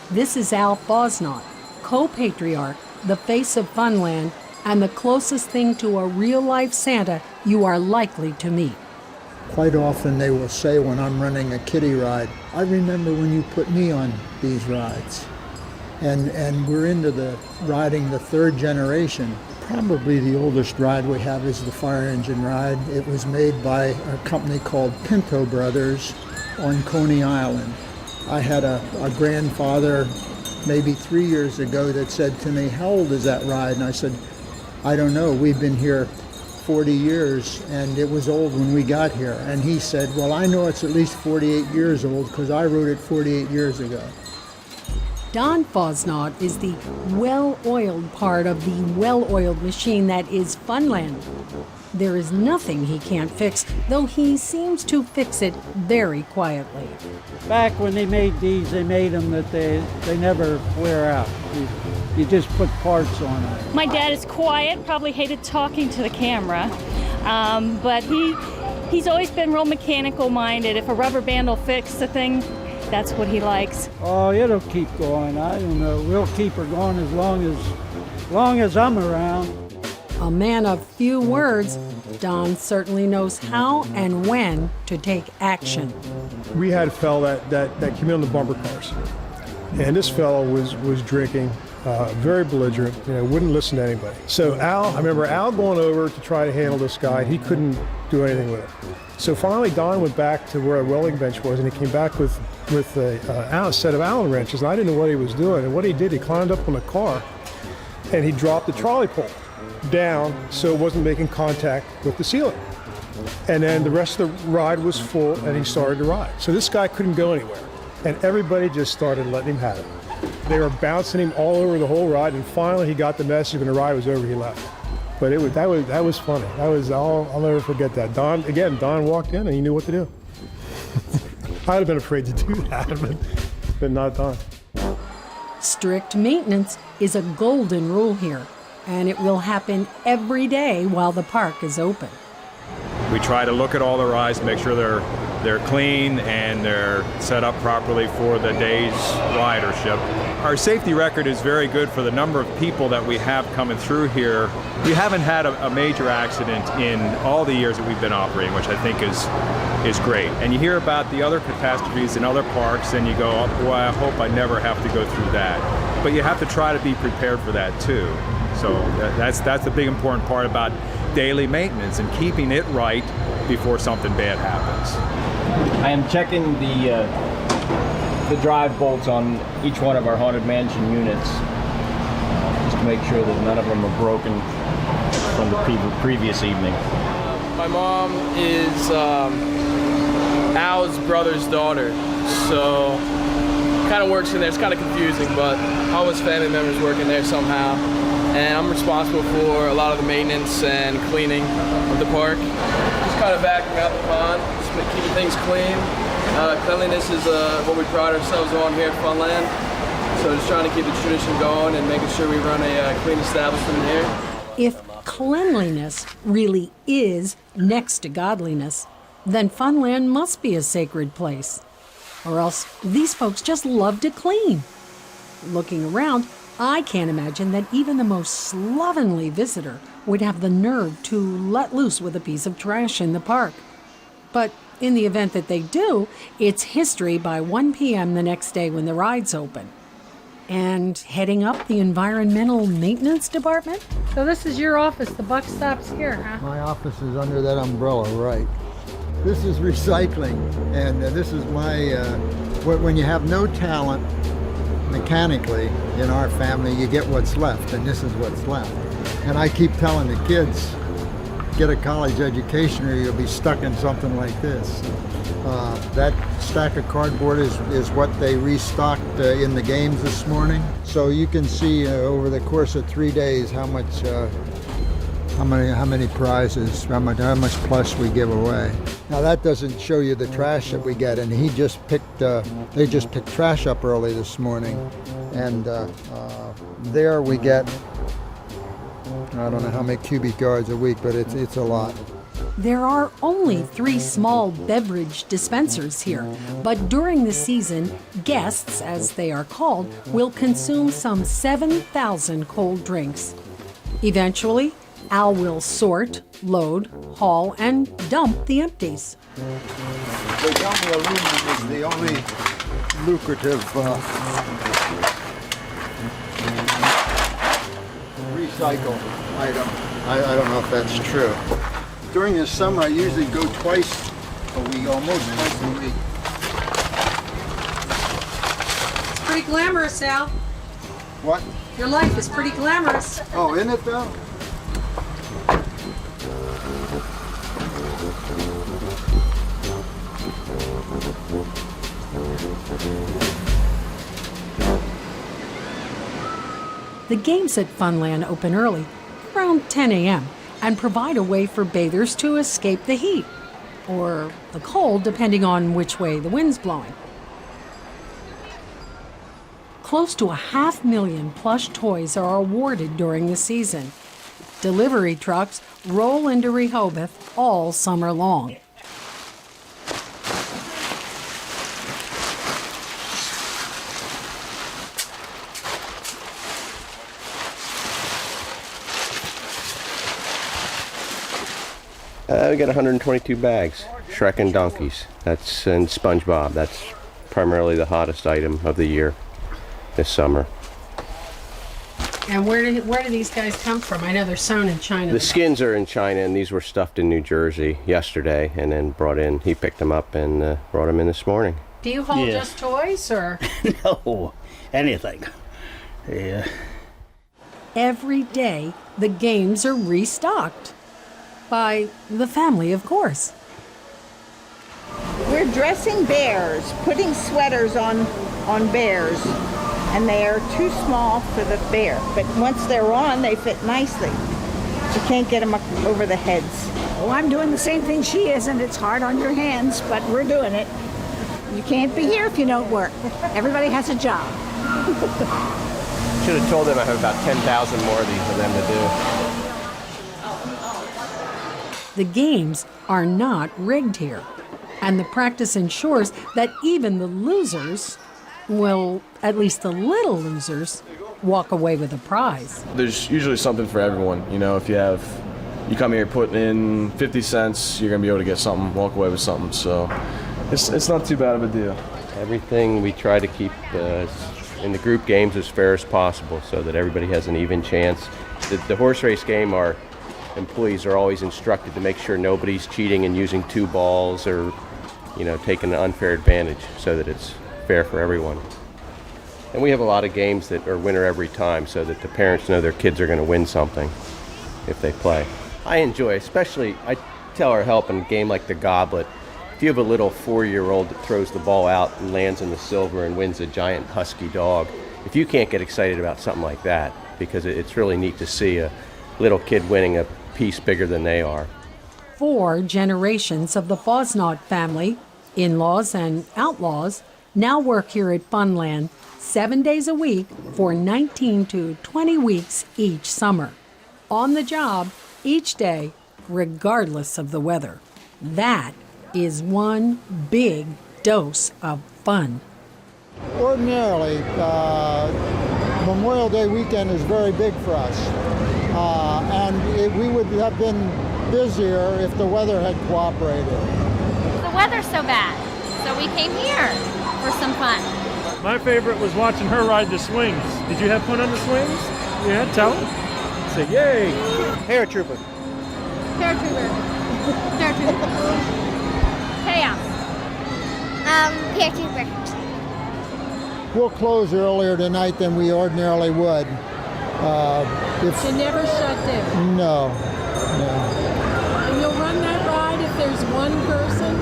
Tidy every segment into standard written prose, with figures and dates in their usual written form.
This is Al Fasnacht, co-patriarch, the face of Funland, and the closest thing to a real-life Santa you are likely to meet. Quite often they will say when I'm running a kiddie ride, I remember when you put me on these rides. And we're into the riding the third generation. Probably the oldest ride we have is the fire engine ride. It was made by a company called Pinto Brothers on Coney Island. I had a grandfather maybe 3 years ago that said to me, how old is that ride? And I said, I don't know, we've been here 40 years and it was old when we got here. And he said, well, I know it's at least 48 years old because I rode it 48 years ago. Don Fasnacht is the well-oiled part of the well-oiled machine that is Funland. There is nothing he can't fix, though he seems to fix it very quietly. Back when they made these, they made them that they never wear out. You just put parts on them. My dad is quiet, probably hated talking to the camera, but he's always been real mechanical minded. If a rubber band will fix the thing, that's what he likes. Oh, it'll keep going. I don't know. We'll keep her going as long as I'm around. A man of few words, Don certainly knows how and when to take action. We had a fellow that came in on the bumper cars, and this fellow was drinking, very belligerent, wouldn't listen to anybody. So I remember Al going over to try to handle this guy. He couldn't do anything with it. So finally Don went back to where a welding bench was, and he came back with a set of Allen wrenches, and I didn't know what he was doing. And what he did, he climbed up on the car, and he dropped the trolley pole down so it wasn't making contact with the ceiling. And then the rest of the ride was full, and he started to ride. So this guy couldn't go anywhere, and everybody just started letting him have it. They were bouncing him all over the whole ride, and finally he got the message. When the ride was over, he left. But that was funny. I'll never forget that. Don walked in and he knew what to do. I'd have been afraid to do that, but not Don. Strict maintenance is a golden rule here, and it will happen every day while the park is open. We try to look at all the rides, make sure they're clean and they're set up properly for the day's ridership. Our safety record is very good for the number of people that we have coming through here. We haven't had a major accident in all the years that we've been operating, which I think is great. And you hear about the other catastrophes in other parks and you go, oh, boy, I hope I never have to go through that. But you have to try to be prepared for that too. So that's the big important part about daily maintenance and keeping it right before something bad happens. I am checking the drive bolts on each one of our Haunted Mansion units, just to make sure that none of them are broken from the previous evening. My mom is Al's brother's daughter, so kind of works in there. It's kind of confusing, but all his family members work in there somehow. And I'm responsible for a lot of the maintenance and cleaning of the park. Just kind of backing out the pond, just keeping things clean. Cleanliness is what we pride ourselves on here at Funland. So just trying to keep the tradition going and making sure we run a clean establishment here. If cleanliness really is next to godliness, then Funland must be a sacred place. Or else these folks just love to clean. Looking around, I can't imagine that even the most slovenly visitor would have the nerve to let loose with a piece of trash in the park. But in the event that they do, it's history by 1 p.m. the next day when the rides open. And heading up the environmental maintenance department? So this is your office. The buck stops here, huh? My office is under that umbrella, right. This is recycling, and this is my, when you have no talent mechanically in our family, you get what's left, and this is what's left. And I keep telling the kids, get a college education or you'll be stuck in something like this. That stack of cardboard is what they restocked in the games this morning. So you can see over the course of 3 days how many prizes, how much plush we give away. Now that doesn't show you the trash that we get, and they just picked trash up early this morning, and there we get, I don't know how many cubic yards a week, but it's a lot. There are only 3 small beverage dispensers here, but during the season, guests, as they are called, will consume some 7,000 cold drinks. Eventually, Al will sort, load, haul, and dump the empties. The gummy aluminum is the only lucrative recycle item. I don't know if that's true. During the summer, I usually go twice a week, almost twice a week. It's pretty glamorous, Al. What? Your life is pretty glamorous. Oh, isn't it though? The games at Funland open early, around 10 a.m., and provide a way for bathers to escape the heat, or the cold, depending on which way the wind's blowing. Close to 500,000 plush toys are awarded during the season. Delivery trucks roll into Rehoboth all summer long. We got 122 bags, Shrek and donkeys. That's in SpongeBob. That's primarily the hottest item of the year this summer. And where do these guys come from? I know they're sewn in China. The skins are in China, and these were stuffed in New Jersey yesterday, and then brought in. He picked them up and brought them in this morning. Do you haul just toys, or? No, anything. Yeah. Every day, the games are restocked. By the family, of course. We're dressing bears, putting sweaters on bears, and they are too small for the bear. But once they're on, they fit nicely. You can't get them up over the heads. Well, I'm doing the same thing she is, and it's hard on your hands, but we're doing it. You can't be here if you don't work. Everybody has a job. Should have told them I have about 10,000 more of these for them to do. The games are not rigged here, and the practice ensures that even the losers, well, at least the little losers, walk away with a prize. There's usually something for everyone. You know, if you come here putting in 50 cents, you're gonna be able to get something, walk away with something. So it's not too bad of a deal. Everything we try to keep in the group games as fair as possible so that everybody has an even chance. The horse race game, our employees are always instructed to make sure nobody's cheating and using 2 balls or, taking an unfair advantage so that it's fair for everyone. And we have a lot of games that are winner every time so that the parents know their kids are going to win something if they play. I enjoy, especially, I tell our help in a game like the Goblet, if you have a little 4-year-old that throws the ball out and lands in the silver and wins a giant husky dog, if you can't get excited about something like that, because it's really neat to see a little kid winning a piece bigger than they are. 4 generations of the Fasnacht family, in-laws and outlaws, now work here at Funland 7 days a week for 19 to 20 weeks each summer. On the job each day, regardless of the weather. That is one big dose of fun. Ordinarily, Memorial Day weekend is very big for us. We would have been busier if the weather had cooperated. The weather's so bad, so we came here for some fun. My favorite was watching her ride the swings. Did you have fun on the swings? Yeah, tell them. Say yay. Paratrooper. Paratrooper. Paratrooper. Chaos. Paratrooper. We'll close earlier tonight than we ordinarily would. You never shut down? No. And you'll run that ride if there's one person?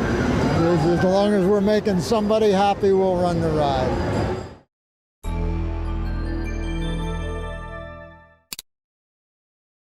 As long as we're making somebody happy, we'll run the ride.